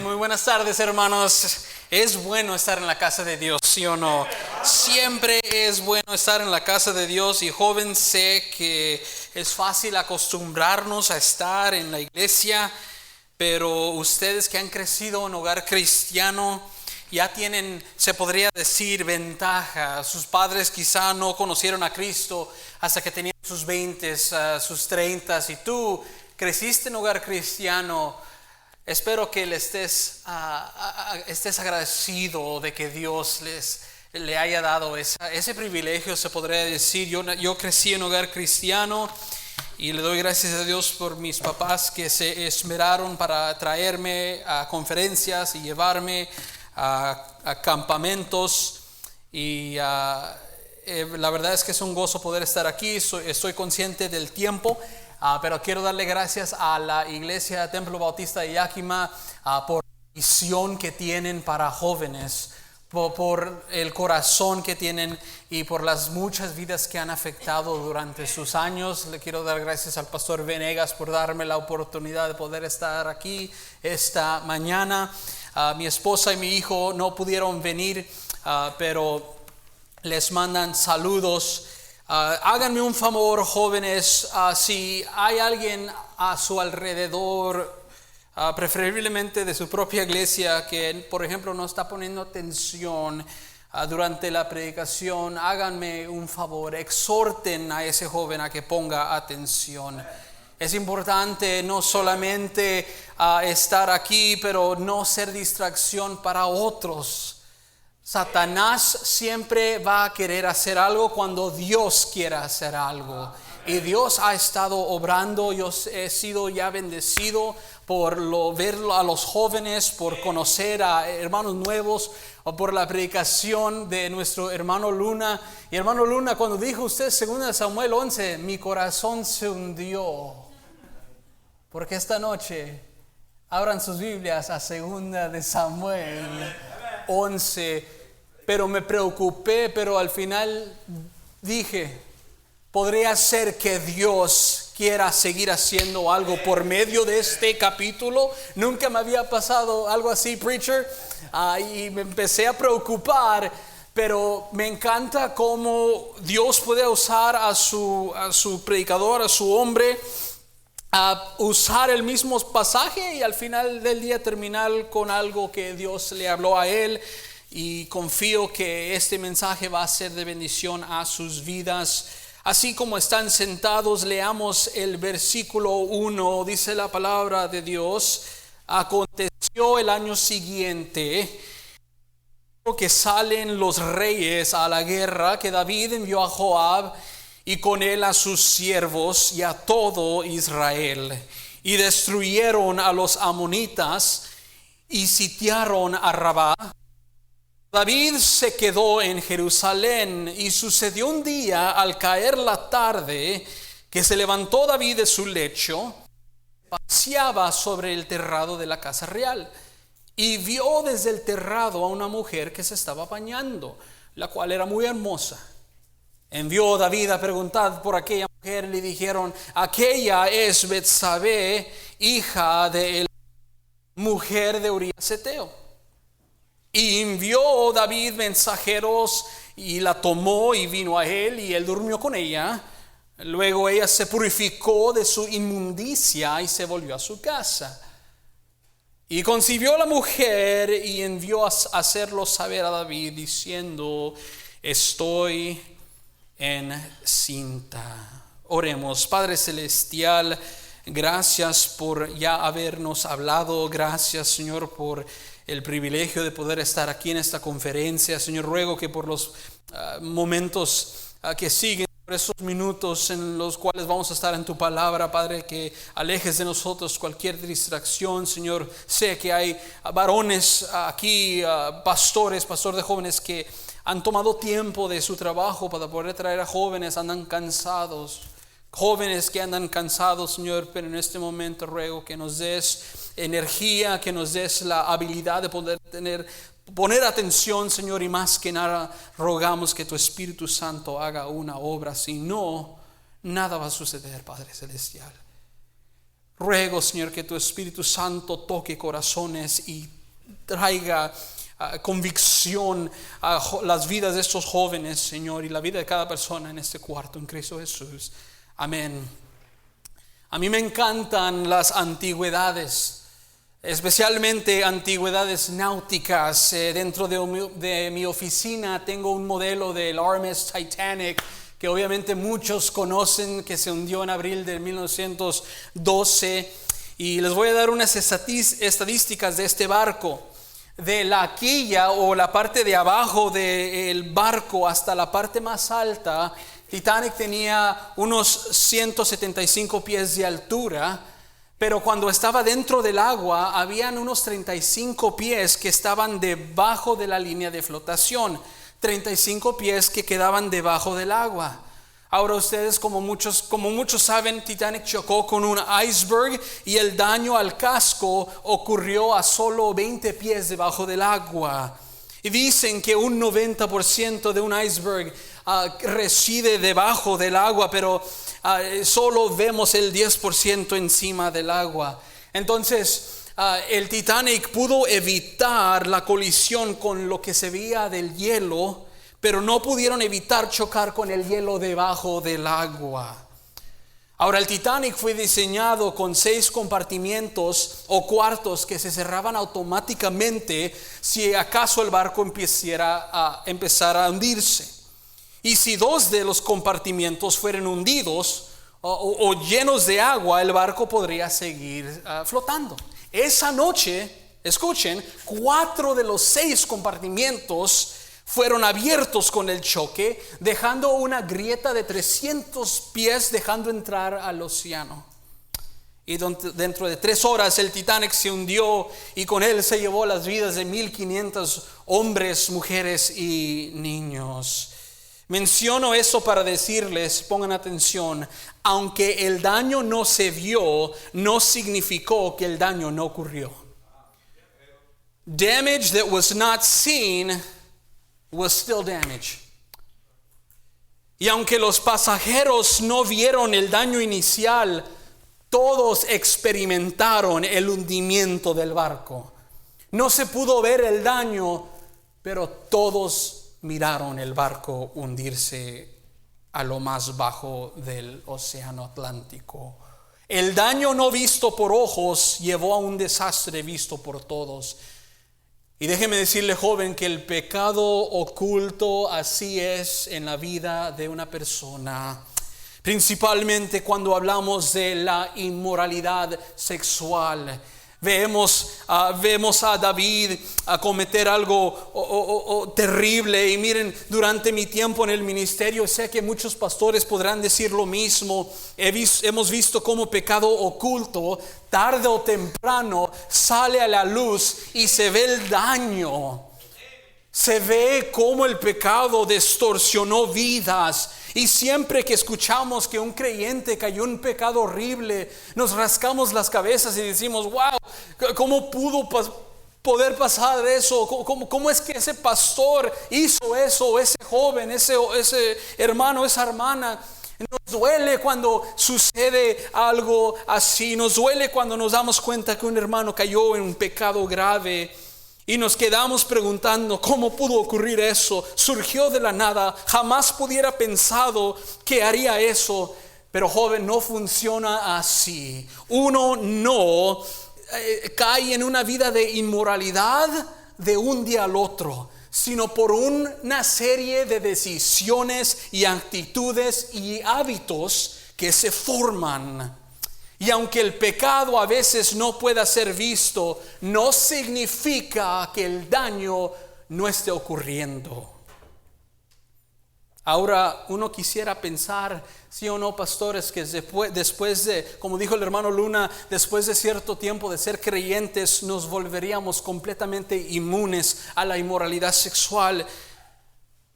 Muy buenas tardes, hermanos. Es bueno estar en la casa de Dios, ¿sí o no? Siempre es bueno estar en la casa de Dios. Y joven, sé que es fácil acostumbrarnos a estar en la iglesia, pero ustedes que han crecido en hogar cristiano ya tienen, se podría decir, ventaja. Sus padres quizá no conocieron a Cristo hasta que tenían sus 20, sus 30, y tú creciste en hogar cristiano. Espero que le estés agradecido de que Dios le haya dado ese privilegio, se podría decir. Yo crecí en hogar cristiano y le doy gracias a Dios por mis papás que se esmeraron para traerme a conferencias y llevarme a campamentos. Y la verdad es que es un gozo poder estar aquí. Estoy consciente del tiempo. Pero quiero darle gracias a la Iglesia Templo Bautista de Yakima por la visión que tienen para jóvenes, por el corazón que tienen y por las muchas vidas que han afectado durante sus años. Le quiero dar gracias al pastor Venegas por darme la oportunidad de poder estar aquí esta mañana. Mi esposa y mi hijo no pudieron venir, pero les mandan saludos. Háganme un favor, jóvenes, si hay alguien a su alrededor, preferiblemente de su propia iglesia, que por ejemplo no está poniendo atención durante la predicación, háganme un favor, exhorten a ese joven a que ponga atención. Es importante no solamente estar aquí, pero no ser distracción para otros. Satanás siempre va a querer hacer algo cuando Dios quiera hacer algo. Y Dios ha estado obrando. Yo he sido ya bendecido por verlo a los jóvenes, por conocer a hermanos nuevos, o por la predicación de nuestro hermano Luna. Y hermano Luna, cuando dijo usted 2 Samuel 11, mi corazón se hundió. Porque esta noche abran sus Biblias a 2 Samuel 11. Pero me preocupé, pero al final dije, podría ser que Dios quiera seguir haciendo algo por medio de este capítulo. Nunca me había pasado algo así, preacher, y me empecé a preocupar. Pero me encanta cómo Dios puede usar a su predicador, a su hombre, a usar el mismo pasaje y al final del día terminar con algo que Dios le habló a él. Y confío que este mensaje va a ser de bendición a sus vidas. Así como están sentados, leamos el versículo 1. Dice la palabra de Dios: aconteció el año siguiente que salen los reyes a la guerra, que David envió a Joab y con él a sus siervos y a todo Israel, y destruyeron a los amonitas y sitiaron a Rabá. David se quedó en Jerusalén, y sucedió un día al caer la tarde que se levantó David de su lecho, paseaba sobre el terrado de la casa real y vio desde el terrado a una mujer que se estaba bañando, la cual era muy hermosa. Envió David a preguntar por aquella mujer. Le dijeron: aquella es Betsabé, hija de la mujer de Urías Eteo. Y envió David mensajeros y la tomó y vino a él, y él durmió con ella. Luego ella se purificó de su inmundicia y se volvió a su casa. Y concibió la mujer y envió a hacerlo saber a David, diciendo: estoy encinta. Oremos. Padre celestial, gracias por ya habernos hablado. Gracias, Señor, por el privilegio de poder estar aquí en esta conferencia. Señor, ruego que por los momentos que siguen, por esos minutos en los cuales vamos a estar en tu palabra, Padre, que alejes de nosotros cualquier distracción. Señor, sé que hay varones aquí, pastor de jóvenes, que han tomado tiempo de su trabajo para poder traer a jóvenes, andan cansados. Jóvenes que andan cansados, Señor, pero en este momento ruego que nos des energía, que nos des la habilidad de poder poner atención, Señor, y más que nada rogamos que tu Espíritu Santo haga una obra. Si no, nada va a suceder, Padre celestial. Ruego, Señor, que tu Espíritu Santo toque corazones y traiga convicción a las vidas de estos jóvenes, Señor, y la vida de cada persona en este cuarto, en Cristo Jesús. Amén. A mí me encantan las antigüedades, especialmente antigüedades náuticas. Dentro de mi oficina tengo un modelo del RMS Titanic, que obviamente muchos conocen, que se hundió en abril de 1912. Y les voy a dar unas estadísticas de este barco. De la quilla o la parte de abajo del barco hasta la parte más alta, Titanic tenía unos 175 pies de altura, pero cuando estaba dentro del agua habían unos 35 pies que estaban debajo de la línea de flotación, 35 pies que quedaban debajo del agua. Ahora ustedes, como muchos saben, Titanic chocó con un iceberg y el daño al casco ocurrió a solo 20 pies debajo del agua. Y dicen que un 90% de un iceberg reside debajo del agua, pero solo vemos el 10% encima del agua. Entonces, el Titanic pudo evitar la colisión con lo que se veía del hielo, pero no pudieron evitar chocar con el hielo debajo del agua. Ahora, el Titanic fue diseñado con 6 compartimientos o cuartos que se cerraban automáticamente si acaso el barco empezara a hundirse. Y si 2 de los compartimientos fueran hundidos o llenos de agua, el barco podría seguir flotando. Esa noche, escuchen, 4 de los 6 compartimientos fueron abiertos con el choque, dejando una grieta de 300 pies, dejando entrar al océano. Y dentro de 3 horas el Titanic se hundió y con él se llevó las vidas de 1,500 hombres, mujeres y niños. Menciono eso para decirles, pongan atención, aunque el daño no se vio, no significó que el daño no ocurrió. Damage that was not seen was still damage. Y aunque los pasajeros no vieron el daño inicial, todos experimentaron el hundimiento del barco. No se pudo ver el daño, pero todos miraron el barco hundirse a lo más bajo del océano Atlántico. El daño no visto por ojos llevó a un desastre visto por todos. Y déjeme decirle, joven, que el pecado oculto así es en la vida de una persona. Principalmente cuando hablamos de la inmoralidad sexual. Vemos a David a cometer algo terrible. Y miren, durante mi tiempo en el ministerio, sé que muchos pastores podrán decir lo mismo. Hemos visto cómo pecado oculto, tarde o temprano, sale a la luz y se ve el daño. Se ve cómo el pecado distorsionó vidas. Y siempre que escuchamos que un creyente cayó en un pecado horrible, nos rascamos las cabezas y decimos, wow, ¿cómo pudo poder pasar eso? ¿Cómo es que ese pastor hizo eso? Ese joven, ese hermano, esa hermana. Nos duele cuando sucede algo así. Nos duele cuando nos damos cuenta que un hermano cayó en un pecado grave. Y nos quedamos preguntando, ¿cómo pudo ocurrir eso? Surgió de la nada, jamás pudiera pensado que haría eso. Pero joven, no funciona así. Uno no cae en una vida de inmoralidad de un día al otro, sino por una serie de decisiones y actitudes y hábitos que se forman. Y aunque el pecado a veces no pueda ser visto, no significa que el daño no esté ocurriendo. Ahora uno quisiera pensar, sí o no, pastores, que después de, como dijo el hermano Luna, después de cierto tiempo de ser creyentes, nos volveríamos completamente inmunes a la inmoralidad sexual.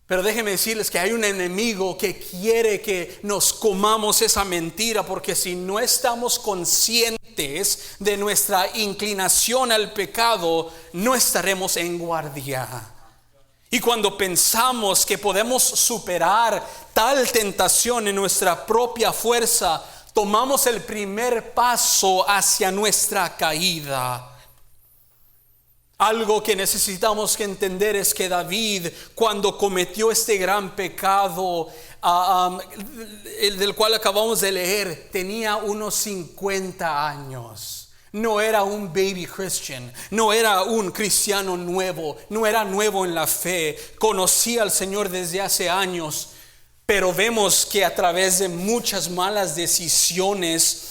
Pero déjenme decirles que hay un enemigo que quiere que nos comamos esa mentira, porque si no estamos conscientes de nuestra inclinación al pecado, no estaremos en guardia. Y cuando pensamos que podemos superar tal tentación en nuestra propia fuerza, tomamos el primer paso hacia nuestra caída. Algo que necesitamos que entender es que David, cuando cometió este gran pecado, el del cual acabamos de leer, tenía unos 50 años. No era un baby Christian, no era un cristiano nuevo, no era nuevo en la fe, conocía al Señor desde hace años, pero vemos que a través de muchas malas decisiones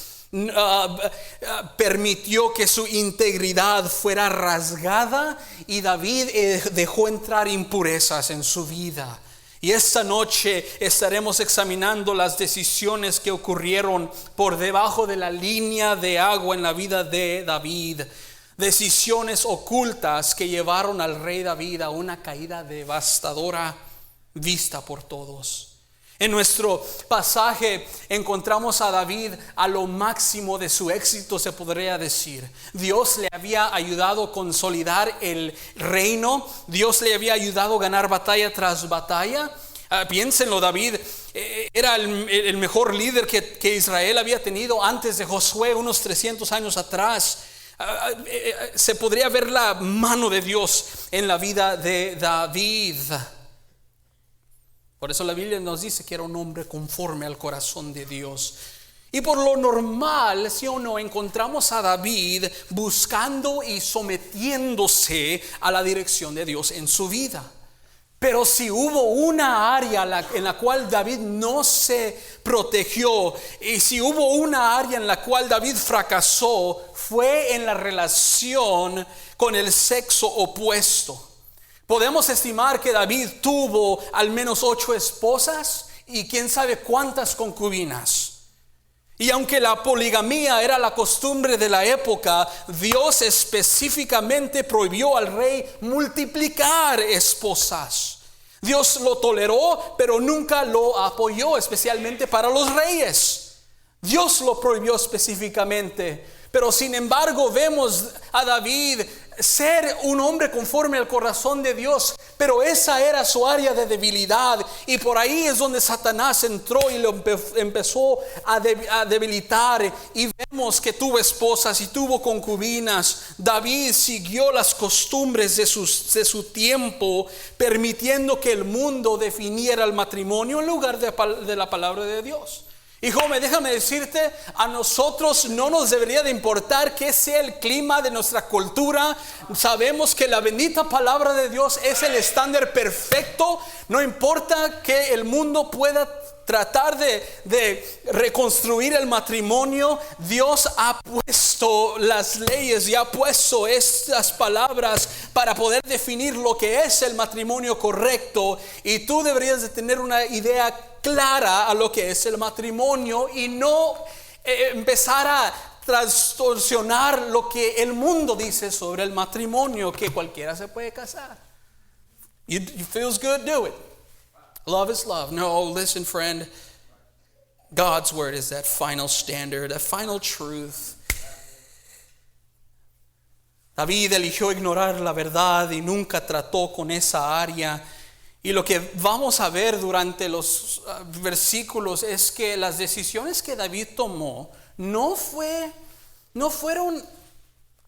permitió que su integridad fuera rasgada y David dejó entrar impurezas en su vida. Y esta noche estaremos examinando las decisiones que ocurrieron por debajo de la línea de agua en la vida de David. Decisiones ocultas que llevaron al rey David a una caída devastadora vista por todos. En nuestro pasaje encontramos a David a lo máximo de su éxito, se podría decir. Dios le había ayudado a consolidar el reino. Dios le había ayudado a ganar batalla tras batalla. Piénsenlo, David era el mejor líder que Israel había tenido antes de Josué, unos 300 años atrás. Se podría ver la mano de Dios en la vida de David. Por eso la Biblia nos dice que era un hombre conforme al corazón de Dios. Y por lo normal, ¿sí o no?, encontramos a David buscando y sometiéndose a la dirección de Dios en su vida. Pero si hubo una área en la cual David no se protegió, y si hubo una área en la cual David fracasó, fue en la relación con el sexo opuesto. Podemos estimar que David tuvo al menos 8 esposas y quién sabe cuántas concubinas. Y aunque la poligamía era la costumbre de la época, Dios específicamente prohibió al rey multiplicar esposas. Dios lo toleró, pero nunca lo apoyó, especialmente para los reyes. Dios lo prohibió específicamente, pero sin embargo vemos a David ser un hombre conforme al corazón de Dios, pero esa era su área de debilidad, y por ahí es donde Satanás entró y lo empezó a debilitar. Y vemos que tuvo esposas y tuvo concubinas. David siguió las costumbres de su tiempo, permitiendo que el mundo definiera el matrimonio en lugar de la palabra de Dios. Hijo, déjame decirte, a nosotros no nos debería de importar qué sea el clima de nuestra cultura. Sabemos que la bendita palabra de Dios es el estándar perfecto. No importa que el mundo pueda tratar de reconstruir el matrimonio, Dios ha puesto las leyes y ha puesto estas palabras para poder definir lo que es el matrimonio correcto. Y tú deberías de tener una idea clara a lo que es el matrimonio y no empezar a trastorsionar lo que el mundo dice sobre el matrimonio, que cualquiera se puede casar. You feels good, do it. Love is love. No, listen, friend. God's word is that final standard, that final truth. David eligió ignorar la verdad y nunca trató con esa área. Y lo que vamos a ver durante los versículos es que las decisiones que David tomó no fueron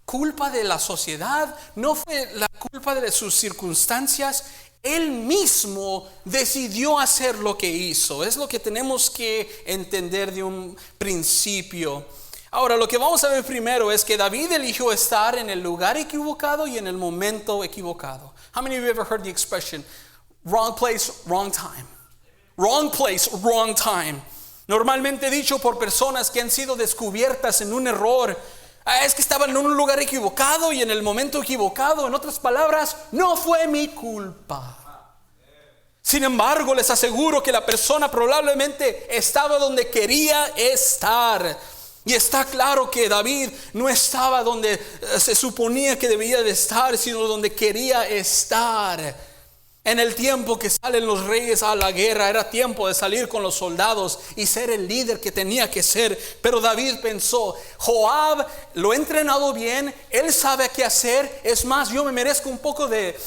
culpa de la sociedad, no fue la culpa de sus circunstancias. Él mismo decidió hacer lo que hizo. Es lo que tenemos que entender de un principio. Ahora, lo que vamos a ver primero es que David eligió estar en el lugar equivocado y en el momento equivocado. How many of you ever heard the expression, wrong place, wrong time? Wrong place, wrong time. Normalmente dicho por personas que han sido descubiertas en un error. Es que estaban en un lugar equivocado y en el momento equivocado. En otras palabras, no fue mi culpa. Sin embargo, les aseguro que la persona probablemente estaba donde quería estar. Y está claro que David no estaba donde se suponía que debía de estar, sino donde quería estar. En el tiempo que salen los reyes a la guerra, era tiempo de salir con los soldados y ser el líder que tenía que ser. Pero David pensó, Joab lo he entrenado bien, él sabe qué hacer. Es más, yo me merezco un poco de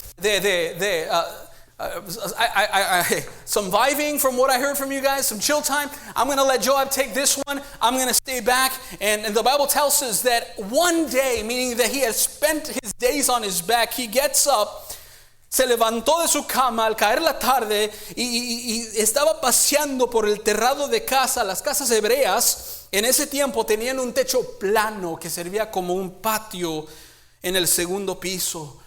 some vibing from what I heard from you guys, some chill time. I'm going to let Joab take this one. I'm going to stay back. And the Bible tells us that one day, meaning that he had spent his days on his back, he gets up, se levantó de su cama al caer la tarde y estaba paseando por el terrado de casa. Las casas hebreas en ese tiempo tenían un techo plano que servía como un patio en el segundo piso.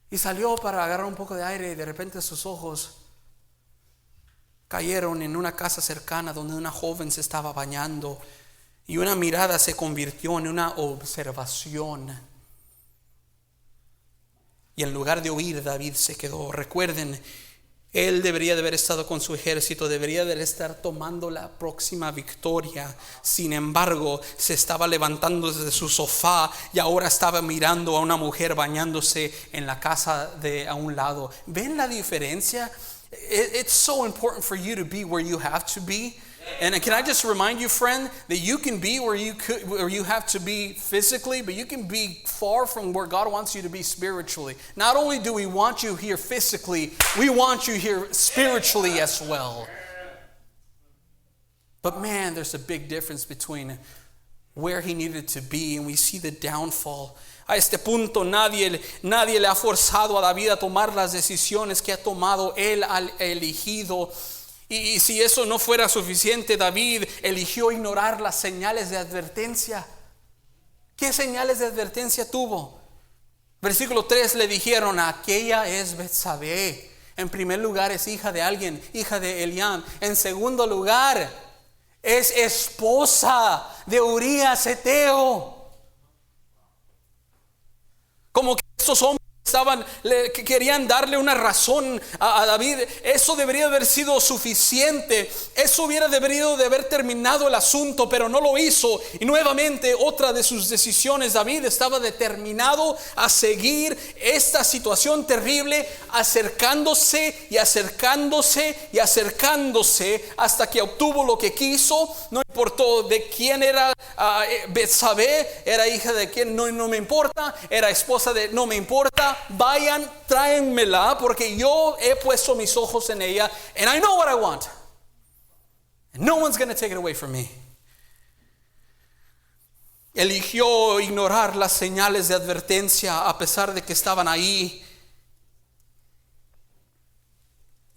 Y salió para agarrar un poco de aire y de repente sus ojos cayeron en una casa cercana donde una joven se estaba bañando y una mirada se convirtió en una observación. Y en lugar de huir, David se quedó. Recuerden, él debería de haber estado con su ejército, debería de estar tomando la próxima victoria. Sin embargo, se estaba levantando desde su sofá y ahora estaba mirando a una mujer bañándose en la casa de a un lado. ¿Ven la diferencia? It's so important for you to be where you have to be. And can I just remind you, friend, that you can be where you have to be physically, but you can be far from where God wants you to be spiritually. Not only do we want you here physically, we want you here spiritually as well. But man, there's a big difference between where he needed to be, and we see the downfall. A este punto nadie le ha forzado a David a tomar las decisiones que ha tomado. Él ha elegido. Y si eso no fuera suficiente, David eligió ignorar las señales de advertencia. ¿Qué señales de advertencia tuvo? Versículo 3, le dijeron: aquella es Betsabé. En primer lugar es hija de alguien, hija de Eliam. En segundo lugar es esposa de Urías Eteo. Como que estos hombres querían darle una razón a David. Eso debería haber sido suficiente. Eso hubiera debido de haber terminado el asunto, pero no lo hizo. Y nuevamente, otra de sus decisiones, David estaba determinado a seguir esta situación terrible, acercándose y acercándose y acercándose hasta que obtuvo lo que quiso. No importó de quién era Betsabé, era hija de quién, no me importa, era esposa de, no me importa. Vayan, tráenmela, porque yo he puesto mis ojos en ella, and I know what I want, and no one's going to take it away from me. Eligió ignorar las señales de advertencia a pesar de que estaban ahí.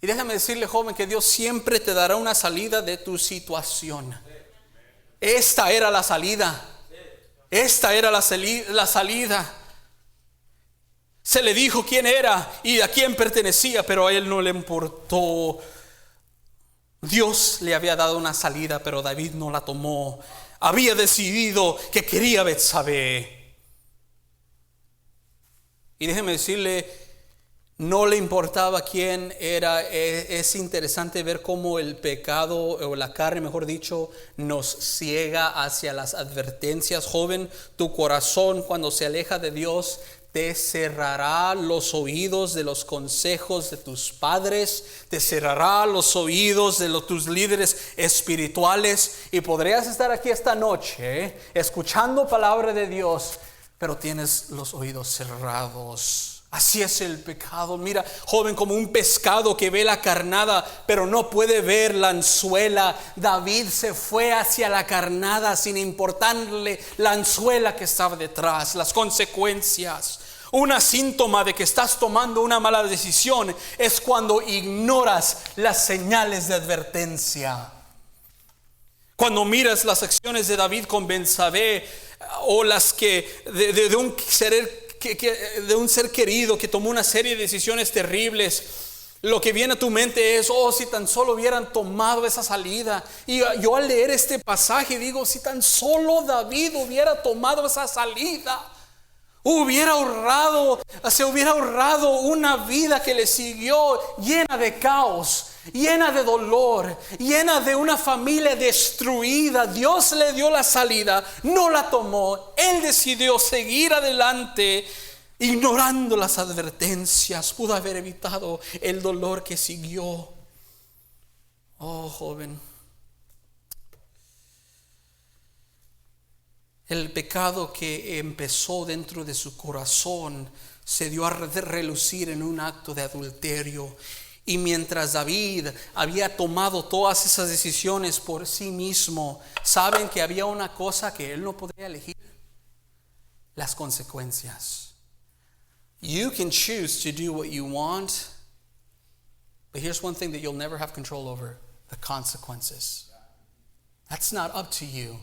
Y déjame decirle, joven, que Dios siempre te dará una salida de tu situación. Esta era la salida. Esta era la salida. Se le dijo quién era y a quién pertenecía, pero a él no le importó. Dios le había dado una salida, pero David no la tomó. Había decidido que quería Betsabé. Y déjeme decirle, no le importaba quién era. Es interesante ver cómo el pecado, o la carne mejor dicho, nos ciega hacia las advertencias. Joven, tu corazón cuando se aleja de Dios te cerrará los oídos de los consejos de tus padres, te cerrará los oídos de tus líderes espirituales, y podrías estar aquí esta noche escuchando palabra de Dios, pero tienes los oídos cerrados. Así es el pecado. Mira, joven, como un pescado que ve la carnada pero no puede ver la anzuela. David se fue hacia la carnada sin importarle la anzuela que estaba detrás, las consecuencias. Un síntoma de que estás tomando una mala decisión es cuando ignoras las señales de advertencia. Cuando miras las acciones de David con Betsabé, o las que de un ser querido que tomó una serie de decisiones terribles, lo que viene a tu mente es: oh, si tan solo hubieran tomado esa salida. Y yo al leer este pasaje digo: si tan solo David hubiera tomado esa salida, se hubiera ahorrado una vida que le siguió llena de caos, llena de dolor, llena de una familia destruida. Dios le dio la salida, no la tomó. Él decidió seguir adelante ignorando las advertencias. Pudo haber evitado el dolor que siguió. Oh, joven, El pecado que empezó dentro de su corazón se dio a relucir en un acto de adulterio. Y mientras David había tomado todas esas decisiones por sí mismo, saben que había una cosa que él no podía elegir: las consecuencias. You can choose to do what you want, but here's one thing that you'll never have control over: the consequences. That's not up to you.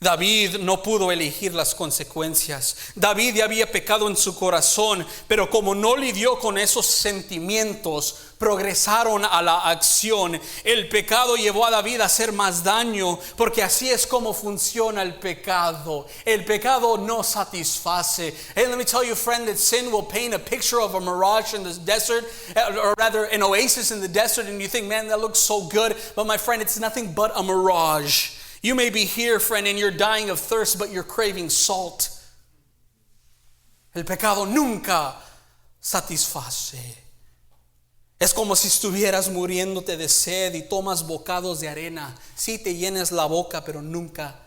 David no pudo elegir las consecuencias. David ya había pecado en su corazón, pero como no lidió con esos sentimientos, progresaron a la acción. El pecado llevó a David a hacer más daño, porque así es como funciona el pecado. El pecado no satisface. Hey, let me tell you, friend, that sin will paint a picture of a mirage in the desert, or rather an oasis in the desert, and you think, man, that looks so good. But my friend, it's nothing but a mirage. You may be here, friend, and you're dying of thirst, but you're craving salt. El pecado nunca satisface. Es como si estuvieras muriéndote de sed y tomas bocados de arena. Sí te llenas la boca, pero nunca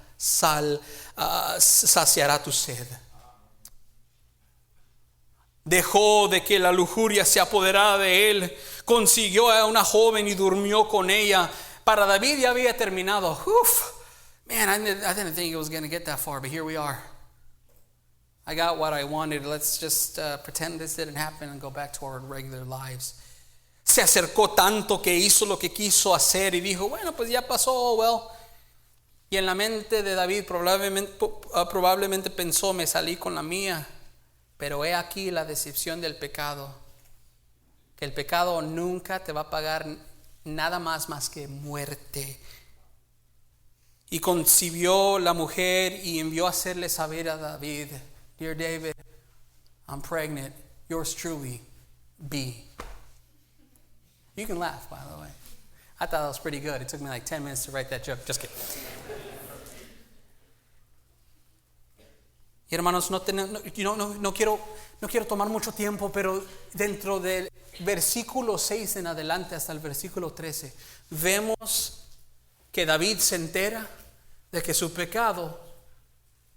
saciará tu sed. Dejó de que la lujuria se apoderara de él. Consiguió a una joven y durmió con ella. Para David ya había terminado. Man, I didn't think it was going to get that far, but here we are. I got what I wanted. Let's just pretend this didn't happen and go back to our regular lives. Se acercó tanto que hizo lo que quiso hacer y dijo, bueno, pues ya pasó, well. Y en la mente de David probablemente pensó, me salí con la mía. Pero he aquí la decepción del pecado. Que el pecado nunca te va a pagar nada más que muerte. Y concibió la mujer y envió a hacerle saber a David, Dear David, I'm pregnant. Yours truly, B. You can laugh, by the way. I thought that was pretty good. It took me like 10 minutes to write that joke. Just kidding. Y hermanos, no quiero tomar mucho tiempo, pero dentro del versículo 6 en adelante hasta el versículo 13, vemos que David se entera de que su pecado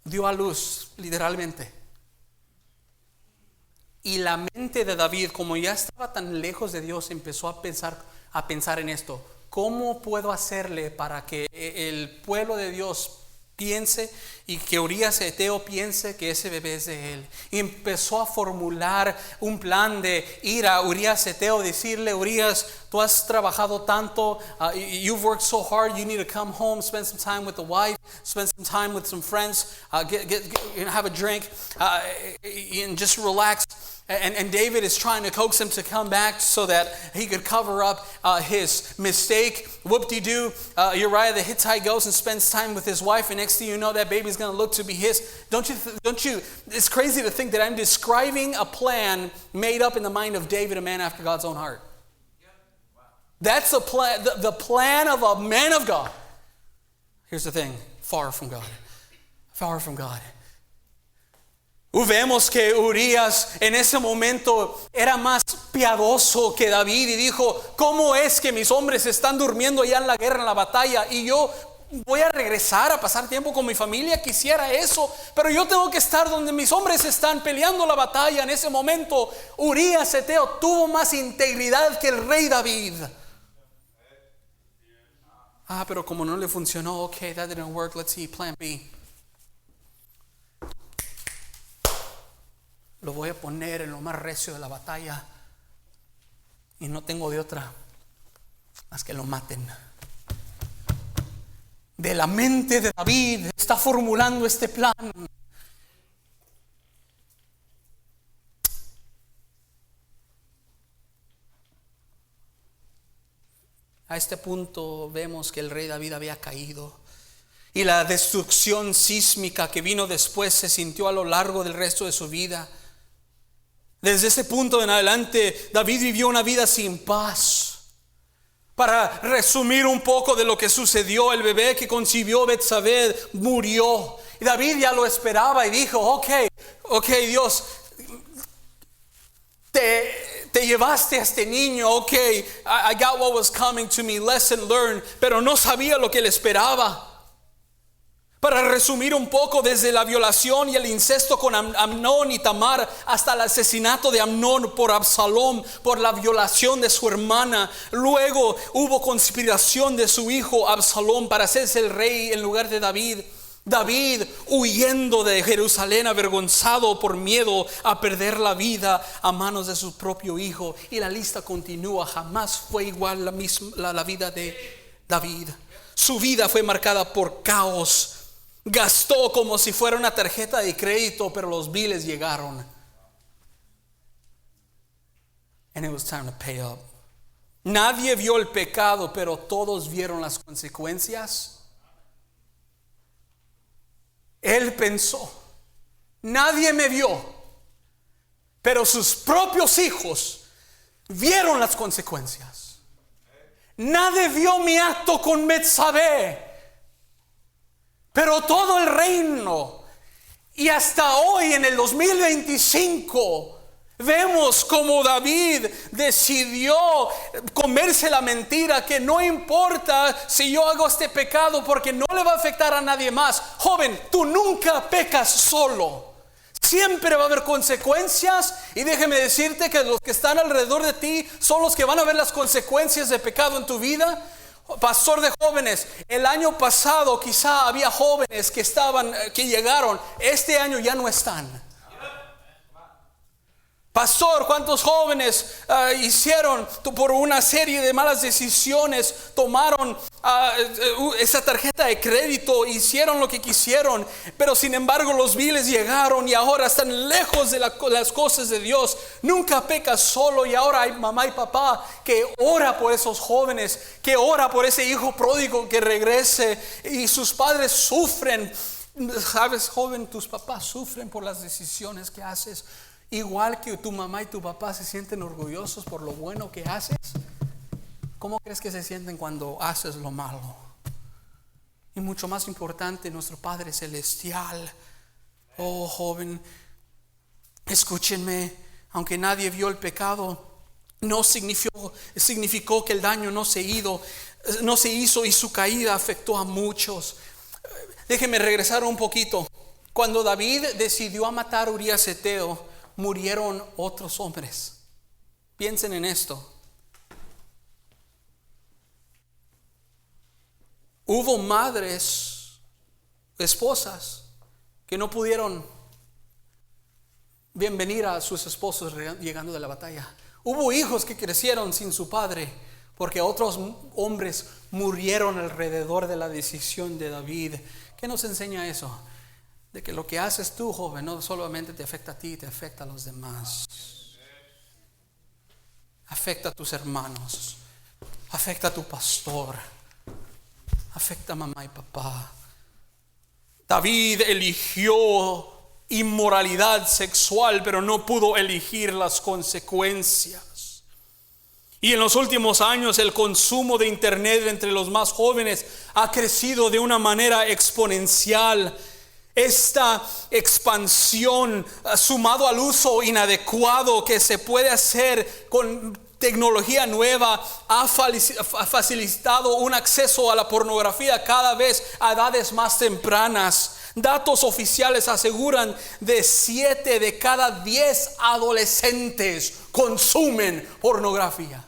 dio a luz, literalmente. Y la mente de David, como ya estaba tan lejos de Dios, empezó a pensar en esto. ¿Cómo puedo hacerle para que el pueblo de Dios piense y que Urías Eteo piense que ese bebé es de él? Y empezó a formular un plan de ir a Urías Eteo, decirle, Urías, tú has trabajado tanto, you've worked so hard, you need to come home, spend some time with the wife, spend some time with some friends, have a drink, and just relax. And David is trying to coax him to come back so that he could cover up his mistake. Whoop-de-doo, Uriah the Hittite goes and spends time with his wife, and next thing you know, that baby's going to look to be his. Don't you? It's crazy to think that I'm describing a plan made up in the mind of David, a man after God's own heart. That's the plan, the plan of a man of God. Here's the thing, far from God. Far from God. Vemos que Urías en ese momento era más piadoso que David y dijo, ¿cómo es que mis hombres están durmiendo ya en la guerra, en la batalla, y yo voy a regresar a pasar tiempo con mi familia? Quisiera eso, pero yo tengo que estar donde mis hombres están peleando la batalla. En ese momento Urías Eteo tuvo más integridad que el rey David. Pero como no le funcionó, okay, that didn't work, let's see, plan B. Lo voy a poner en lo más recio de la batalla y no tengo de otra más que lo maten. De la mente de David está formulando este plan. A este punto vemos que el rey David había caído. Y la destrucción sísmica que vino después se sintió a lo largo del resto de su vida. Desde ese punto en adelante, David vivió una vida sin paz. Para resumir un poco de lo que sucedió, el bebé que concibió Betsabé murió. Y David ya lo esperaba y dijo, ok, Dios, te llevaste a este niño, I got what was coming to me, lesson learned, pero no sabía lo que le esperaba. Para resumir un poco, desde la violación y el incesto con Amnón y Tamar hasta el asesinato de Amnón por Absalón, por la violación de su hermana. Luego hubo conspiración de su hijo Absalón para hacerse el rey en lugar de David. David huyendo de Jerusalén avergonzado por miedo a perder la vida a manos de su propio hijo. Y la lista continúa. Jamás fue igual la vida de David. Su vida fue marcada por caos. Gastó como si fuera una tarjeta de crédito, pero los biles llegaron. And it was time to pay up. Nadie vio el pecado, pero todos vieron las consecuencias. Él pensó, nadie me vio, pero sus propios hijos vieron las consecuencias. Nadie vio mi acto con Betsabé, pero todo el reino. Y hasta hoy en el 2025 vemos como David decidió comerse la mentira, que no importa si yo hago este pecado porque no le va a afectar a nadie más. Joven, tú nunca pecas solo. Siempre va a haber consecuencias, y déjeme decirte que los que están alrededor de ti son los que van a ver las consecuencias de pecado en tu vida. Pastor de jóvenes, el año pasado quizá había jóvenes que llegaron, este año ya no están. Pastor, ¿cuántos jóvenes hicieron por una serie de malas decisiones? Tomaron esa tarjeta de crédito, hicieron lo que quisieron, pero sin embargo los biles llegaron y ahora están lejos de las cosas de Dios. Nunca pecas solo, y ahora hay mamá y papá que ora por esos jóvenes, que ora por ese hijo pródigo que regrese, y sus padres sufren. Sabes, joven, tus papás sufren por las decisiones que haces. Igual que tu mamá y tu papá se sienten orgullosos por lo bueno que haces, ¿cómo crees que se sienten cuando haces lo malo? Y mucho más importante, nuestro Padre Celestial. Oh, joven, escúchenme, aunque nadie vio el pecado, no significó que el daño no se hizo, y su caída afectó a muchos. Déjenme regresar un poquito. Cuando David decidió matar a Urías Eteo, murieron otros hombres. Piensen en esto. Hubo madres, esposas, que no pudieron bienvenir a sus esposos llegando de la batalla. Hubo hijos que crecieron sin su padre, porque otros hombres murieron alrededor de la decisión de David. ¿Qué nos enseña eso? De que lo que haces tú, joven, no solamente te afecta a ti, te afecta a los demás. Afecta a tus hermanos, afecta a tu pastor, afecta a mamá y papá. David eligió inmoralidad sexual, pero no pudo elegir las consecuencias. Y en los últimos años el consumo de internet entre los más jóvenes ha crecido de una manera exponencial. Esta expansión, sumado al uso inadecuado que se puede hacer con tecnología nueva, ha facilitado un acceso a la pornografía cada vez a edades más tempranas. Datos oficiales aseguran de 7 de cada 10 adolescentes consumen pornografía.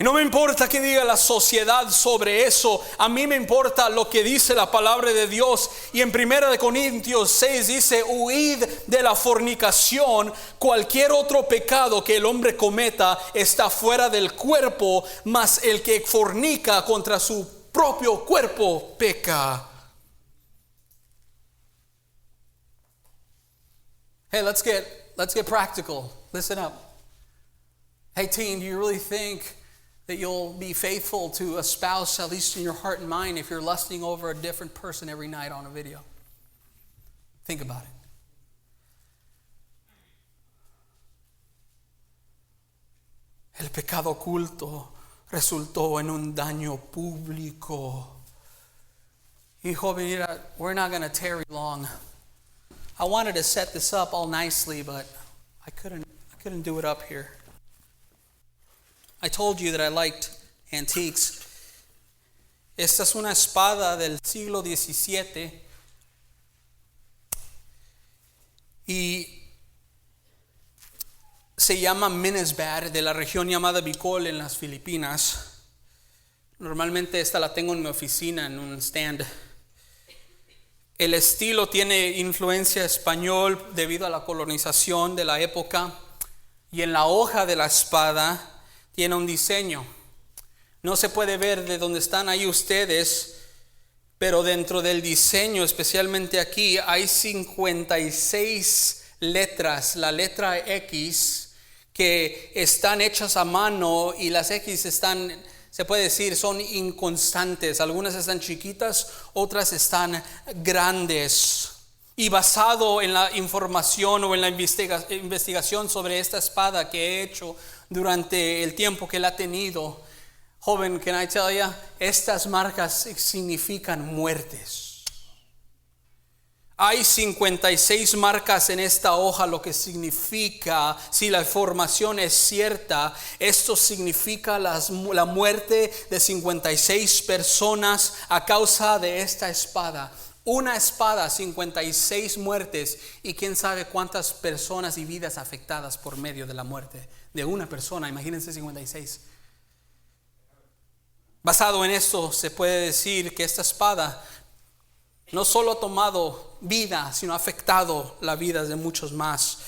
Y no me importa qué diga la sociedad sobre eso. A mí me importa lo que dice la palabra de Dios. Y en 1 Corintios 6 dice: huid de la fornicación. Cualquier otro pecado que el hombre cometa está fuera del cuerpo, mas el que fornica contra su propio cuerpo peca. Hey, let's get practical. Listen up. Hey teen, do you really think that you'll be faithful to a spouse, at least in your heart and mind, if you're lusting over a different person every night on a video? Think about it. El pecado oculto resultó en un daño público. Y joven, we're not going to tarry long. I wanted to set this up all nicely, but I couldn't do it up here. I told you that I liked antiques. Esta es una espada del siglo XVII y se llama Minnesbad, de la región llamada Bicol en las Filipinas. Normalmente esta la tengo en mi oficina en un stand. El estilo tiene influencia español debido a la colonización de la época, y en la hoja de la espada tiene un diseño. No se puede ver de donde están ahí ustedes, pero dentro del diseño, especialmente aquí, hay 56 letras, la letra X, que están hechas a mano, y las X están, se puede decir, son inconstantes. Algunas están chiquitas, otras están grandes. Y basado en la información o en la investigación sobre esta espada que he hecho durante el tiempo que la he tenido, joven, can I tell you, estas marcas significan muertes. Hay 56 marcas en esta hoja, lo que significa, si la información es cierta, esto significa la muerte de 56 personas a causa de esta espada. Una espada, 56 muertes, y quién sabe cuántas personas y vidas afectadas por medio de la muerte de una persona. Imagínense 56. Basado en esto, se puede decir que esta espada no solo ha tomado vida, sino ha afectado la vida de muchos más.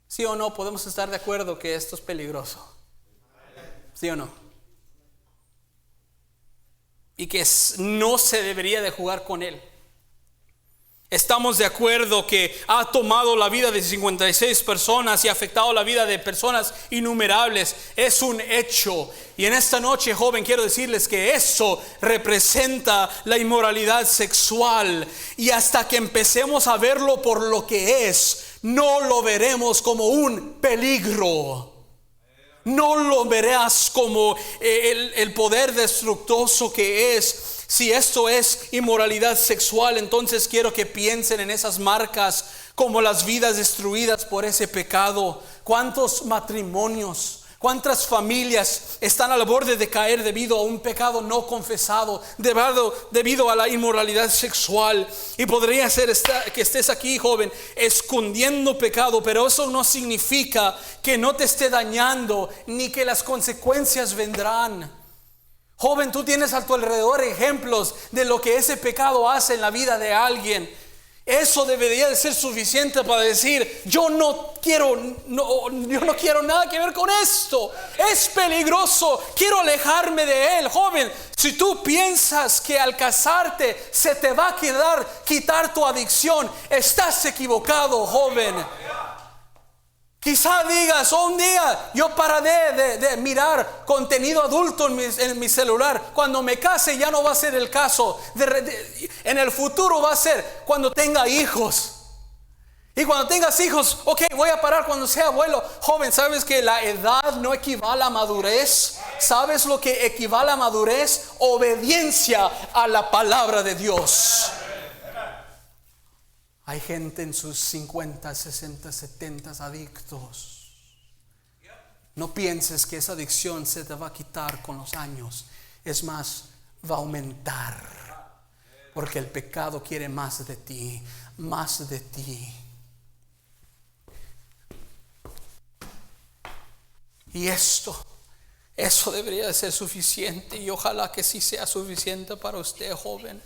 ¿Sí o no? Podemos estar de acuerdo que esto es peligroso. ¿Sí o no? Y que no se debería de jugar con él. Estamos de acuerdo que ha tomado la vida de 56 personas y ha afectado la vida de personas innumerables. Es un hecho. Y en esta noche, joven, quiero decirles que eso representa la inmoralidad sexual. Y hasta que empecemos a verlo por lo que es, no lo veremos como un peligro. No lo verás como el poder destructuoso que es. Si esto es inmoralidad sexual, entonces quiero que piensen en esas marcas como las vidas destruidas por ese pecado. ¿Cuántos matrimonios, cuántas familias están al borde de caer debido a un pecado no confesado, debido a la inmoralidad sexual? Y podría ser que estés aquí, joven, escondiendo pecado, pero eso no significa que no te esté dañando ni que las consecuencias vendrán. Joven, tú tienes a tu alrededor ejemplos de lo que ese pecado hace en la vida de alguien. Eso debería de ser suficiente para decir: yo no quiero nada que ver con esto. Es peligroso, quiero alejarme de él. Joven, si tú piensas que al casarte se te va a quitar tu adicción, estás equivocado, joven. Quizá digas: un día yo pararé de mirar contenido adulto en mi celular. Cuando me case ya no va a ser el caso. En el futuro va a ser cuando tenga hijos. Y cuando tengas hijos, ok, voy a parar cuando sea abuelo. Joven, ¿sabes que la edad no equivale a madurez? ¿Sabes lo que equivale a madurez? Obediencia a la palabra de Dios. Hay gente en sus 50, 60, 70 adictos. No pienses que esa adicción se te va a quitar con los años. Es más, va a aumentar. Porque el pecado quiere más de ti, más de ti. Y eso debería de ser suficiente. Y ojalá que sí sea suficiente para usted, joven.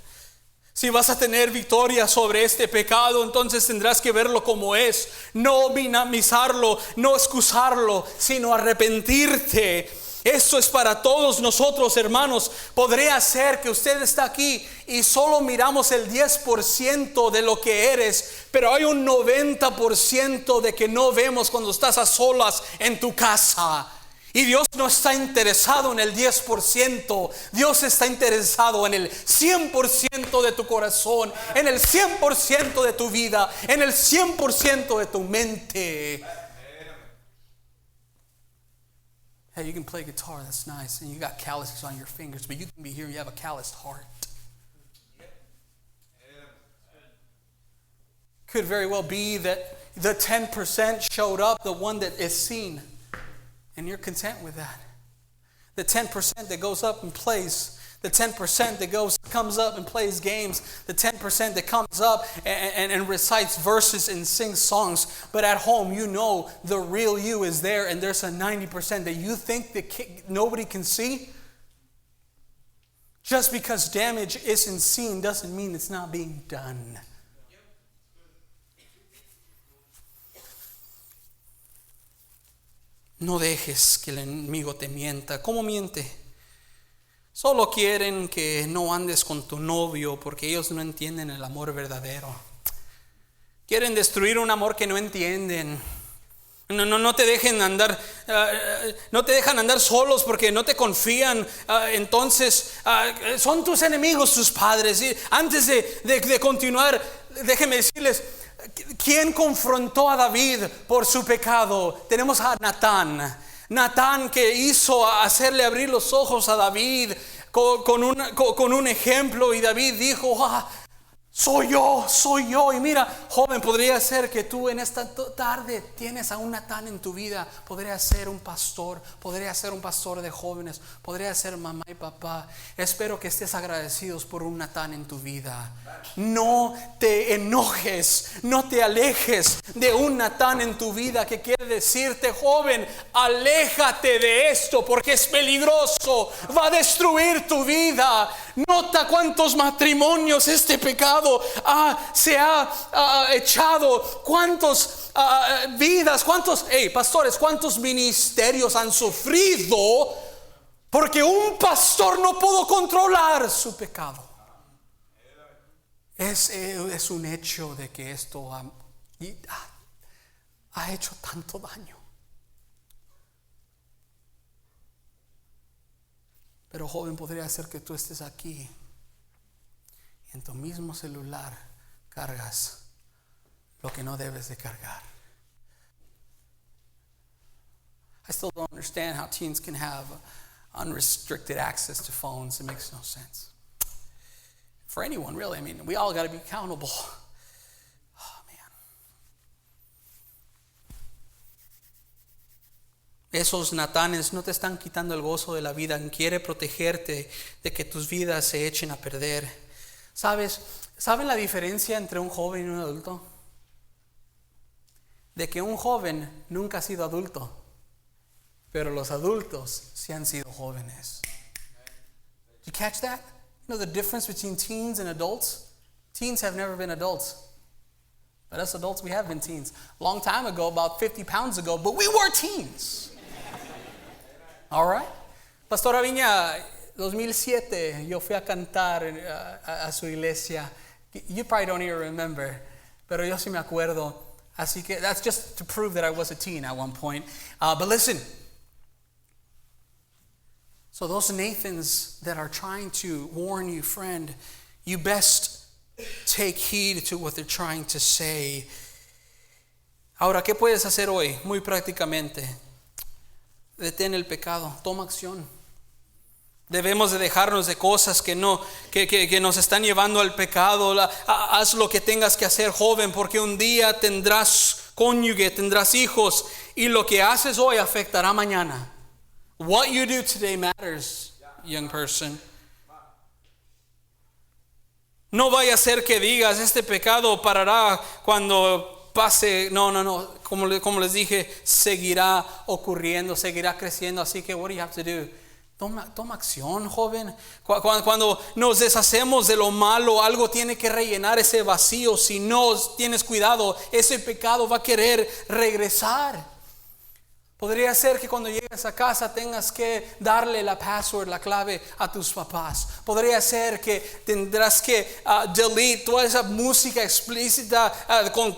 Si vas a tener victoria sobre este pecado, entonces tendrás que verlo como es. No minimizarlo, no excusarlo, sino arrepentirte. Esto es para todos nosotros, hermanos. Podría ser que usted está aquí y solo miramos el 10% de lo que eres, pero hay un 90% de que no vemos cuando estás a solas en tu casa. Y Dios no está interesado en el 10%. Dios está interesado en el 100% de tu corazón, en el 100% de tu vida, en el 100% de tu mente. Hey, you can play guitar, that's nice, and you got calluses on your fingers, but you can be here and you have a calloused heart. Could very well be that the 10% showed up, the one that is seen. And you're content with that. The 10% that goes up and plays. The 10% that comes up and plays games. The 10% that comes up and recites verses and sings songs. But at home, you know the real you is there, and there's a 90% that you think that nobody can see. Just because damage isn't seen doesn't mean it's not being done. No dejes que el enemigo te mienta. ¿Cómo miente? Solo quieren que no andes con tu novio porque ellos no entienden el amor verdadero. Quieren destruir un amor que no entienden. No te dejen andar, no te dejan andar solos porque no te confían. Entonces son tus enemigos, tus padres. Y antes de continuar, déjenme decirles, ¿quién confrontó a David por su pecado? Tenemos a Natán que hizo hacerle abrir los ojos a David con un ejemplo, y David dijo, soy yo. Y mira, joven, podría ser que tú en esta tarde tienes a un Natán en tu vida. Podría ser un pastor de jóvenes, podría ser mamá y papá. Espero que estés agradecidos por un Natán en tu vida. No te enojes, no te alejes de un Natán en tu vida que quiere decirte, joven, aléjate de esto porque es peligroso, va a destruir tu vida. Nota cuántos matrimonios este pecado se ha echado, cuántas vidas, pastores, cuántos ministerios han sufrido porque un pastor no pudo controlar su pecado. Es un hecho de que esto ha hecho tanto daño. Pero joven, podría ser que tú estés aquí y en tu mismo celular cargas lo que no debes de cargar. I still don't understand how teens can have unrestricted access to phones. It makes no sense. For anyone, really. I mean, we all got to be accountable. Oh, man. Esos Natanes no te están quitando el gozo de la vida. Quiere protegerte de que tus vidas se echen a perder. ¿Saben la diferencia entre un joven y un adulto? De que un joven nunca ha sido adulto, pero los adultos sí han sido jóvenes. Did you catch that? You know the difference between teens and adults? Teens have never been adults. But us adults, we have been teens. A long time ago, about 50 pounds ago, but we were teens. All right? Pastora Viña, 2007, yo fui a cantar a su iglesia. You probably don't even remember, pero yo sí me acuerdo. Así que that's just to prove that I was a teen at one point. But listen. So those Nathans that are trying to warn you, friend, you best take heed to what they're trying to say. Ahora, ¿qué puedes hacer hoy? Muy prácticamente. Detén el pecado, toma acción. Debemos de dejarnos de cosas que nos están llevando al pecado. Haz lo que tengas que hacer, joven, porque un día tendrás cónyuge, tendrás hijos, y lo que haces hoy afectará mañana. What you do today matters, young person. No vaya a ser que digas, este pecado parará cuando pase. No. Como les dije, seguirá ocurriendo, seguirá creciendo. Así que, what do you have to do? Toma acción, joven. Cuando nos deshacemos de lo malo, algo tiene que rellenar ese vacío. Si no tienes cuidado, ese pecado va a querer regresar. Podría ser que cuando llegues a casa tengas que darle la password, la clave a tus papás. Podría ser que tendrás que delete toda esa música explícita con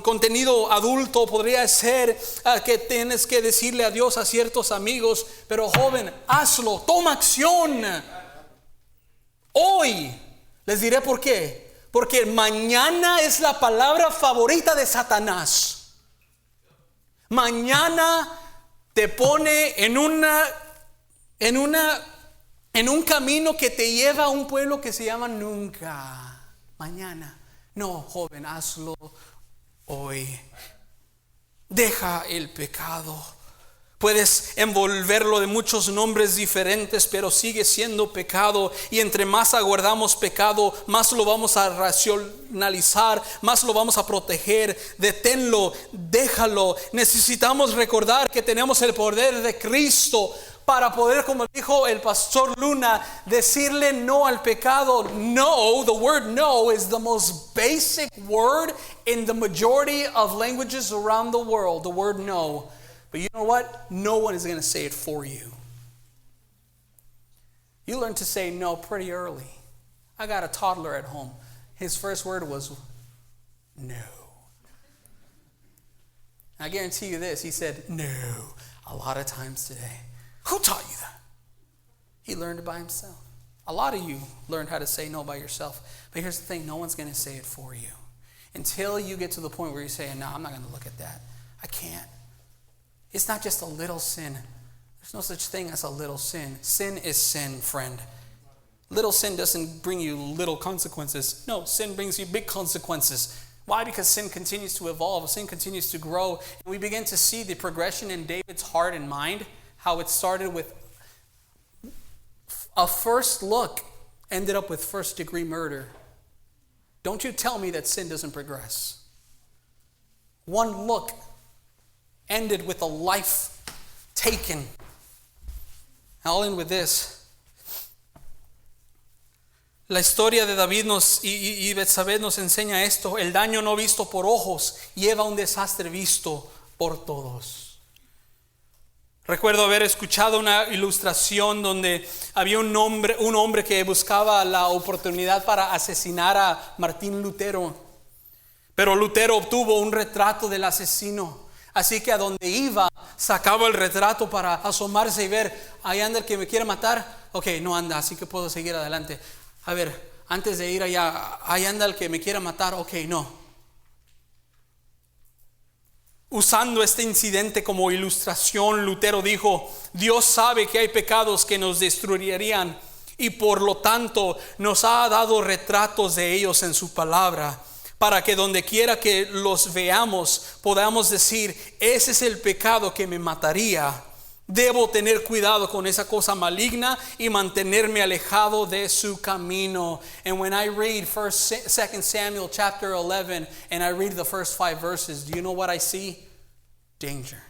contenido adulto. Podría ser que tienes que decirle adiós a ciertos amigos. Pero joven, hazlo, toma acción. Hoy les diré por qué. Porque mañana es la palabra favorita de Satanás. Mañana te pone en un camino que te lleva a un pueblo que se llama nunca. Mañana. No, joven, hazlo hoy. Deja el pecado. Puedes envolverlo de muchos nombres diferentes, pero sigue siendo pecado. Y entre más aguardamos pecado, más lo vamos a racionalizar, más lo vamos a proteger. Deténlo, déjalo. Necesitamos recordar que tenemos el poder de Cristo para poder, como dijo el pastor Luna, decirle no al pecado. No, the word no is the most basic word in the majority of languages around the world. The word no. But you know what? No one is going to say it for you. You learn to say no pretty early. I got a toddler at home. His first word was no. I guarantee you this. He said no a lot of times today. Who taught you that? He learned it by himself. A lot of you learned how to say no by yourself. But here's the thing. No one's going to say it for you. Until you get to the point where you say, no, I'm not going to look at that. I can't. It's not just a little sin. There's no such thing as a little sin. Sin is sin, friend. Little sin doesn't bring you little consequences. No, sin brings you big consequences. Why? Because sin continues to evolve. Sin continues to grow. And we begin to see the progression in David's heart and mind. How it started with a first look, ended up with first-degree murder. Don't you tell me that sin doesn't progress. One look ended with a life taken. I'll end with this. La historia de David y Betsabé nos enseña esto. El daño no visto por ojos lleva un desastre visto por todos. Recuerdo haber escuchado una ilustración donde había un hombre que buscaba la oportunidad para asesinar a Martín Lutero. Pero Lutero obtuvo un retrato del asesino. Así que a donde iba, sacaba el retrato para asomarse y ver, ahí anda el que me quiere matar. Ok, no anda, así que puedo seguir adelante. A ver, antes de ir allá, ahí anda el que me quiere matar. Ok, no. Usando este incidente como ilustración, Lutero dijo, Dios sabe que hay pecados que nos destruirían y por lo tanto nos ha dado retratos de ellos en su palabra, para que donde quiera que los veamos podamos decir, ese es el pecado que me mataría. Debo tener cuidado con esa cosa maligna y mantenerme alejado de su camino. And when I read 2 Samuel chapter 11 and I read the first 5 verses, do you know what I see? Danger.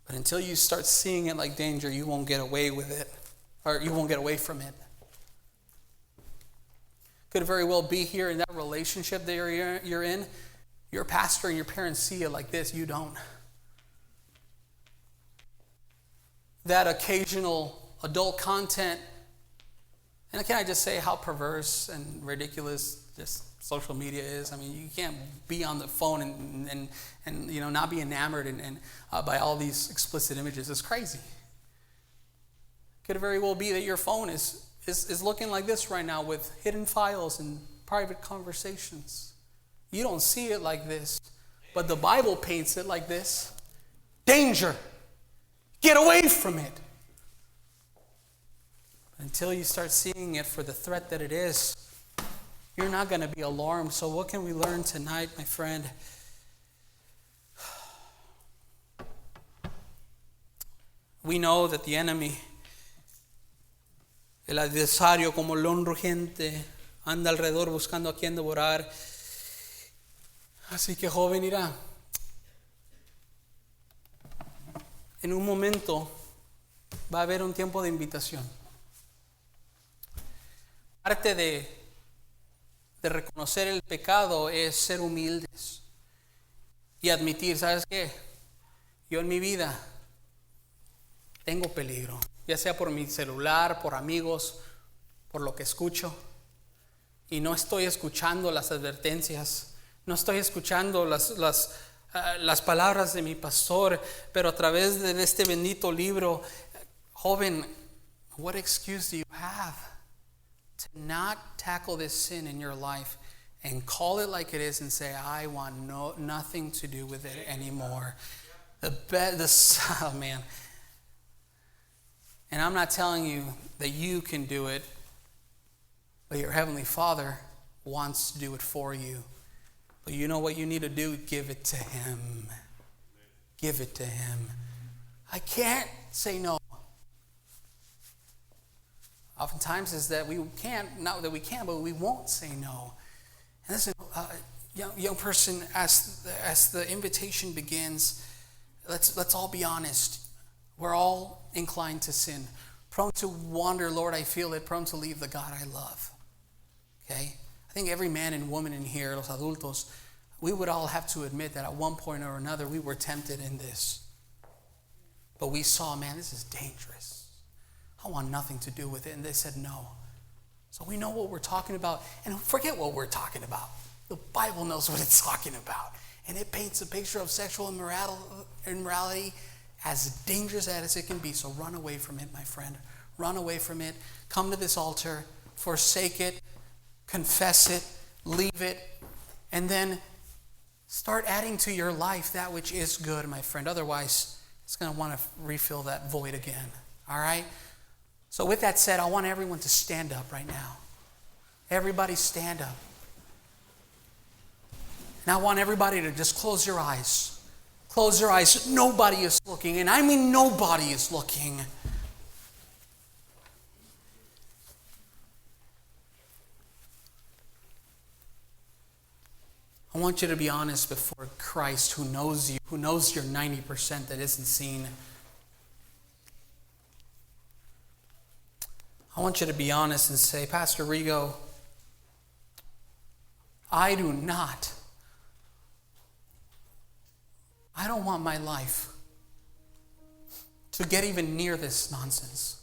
But until you start seeing it like danger, you won't get away with it, or you won't get away from it. Could very well be here in that relationship that you're in. Your pastor and your parents see it like this, you don't. That occasional adult content, and can I just say how perverse and ridiculous just social media is? I mean, you can't be on the phone and you know, not be enamored and by all these explicit images. It's crazy. Could very well be that your phone is looking like this right now with hidden files and private conversations. You don't see it like this, but the Bible paints it like this. Danger. Get away from it. Until you start seeing it for the threat that it is, you're not going to be alarmed. So what can we learn tonight, my friend? We know that the enemy, el adversario como león rugiente, anda alrededor buscando a quien devorar. Así que, joven, irá. En un momento va a haber un tiempo de invitación. Parte de reconocer el pecado es ser humildes y admitir, ¿sabes qué? Yo en mi vida tengo peligro, ya sea por mi celular, por amigos, por lo que escucho, y no estoy escuchando las advertencias, no estoy escuchando las palabras de mi pastor, pero a través de este bendito libro, joven, what excuse do you have to not tackle this sin in your life and call it like it is and say, I want nothing to do with it anymore? Oh man. And I'm not telling you that you can do it, but your Heavenly Father wants to do it for you. But you know what you need to do? Give it to Him. Give it to Him. I can't say no. Oftentimes is that we can't, not that we can, but we won't say no. And listen, young person, as the invitation begins, let's all be honest. We're all inclined to sin. Prone to wander, Lord, I feel it. Prone to leave the God I love. Okay? I think every man and woman in here, los adultos, we would all have to admit that at one point or another we were tempted in this. But we saw, man, this is dangerous. I want nothing to do with it. And they said no. So we know what we're talking about. And forget what we're talking about. The Bible knows what it's talking about. And it paints a picture of sexual immorality as dangerous as it can be. So run away from it, my friend. Run away from it. Come to this altar. Forsake it. Confess it. Leave it. And then start adding to your life that which is good, my friend. Otherwise, it's going to want to refill that void again. All right? So with that said, I want everyone to stand up right now. Everybody stand up. And I want everybody to just close your eyes. Close your eyes. Nobody is looking. And I mean nobody is looking. I want you to be honest before Christ, who knows you, who knows your 90% that isn't seen. I want you to be honest and say, Pastor Rigo, I don't want my life to get even near this nonsense.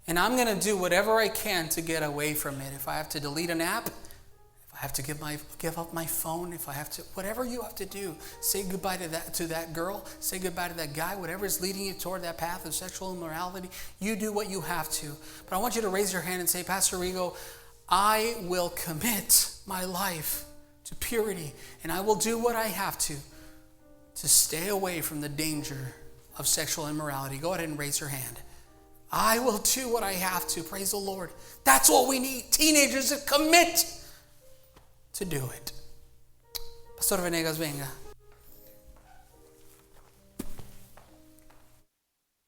And I'm going to do whatever I can to get away from it. If I have to delete an app, if I have to give up my phone, if I have to, whatever you have to do, say goodbye to that girl, say goodbye to that guy, whatever is leading you toward that path of sexual immorality, you do what you have to. But I want you to raise your hand and say, Pastor Rigo, I will commit my life to purity, and I will do what I have to stay away from the danger of sexual immorality. Go ahead and raise your hand. I will do what I have to. Praise the Lord. That's what we need. Teenagers that commit to do it. Pastor Venegas, venga.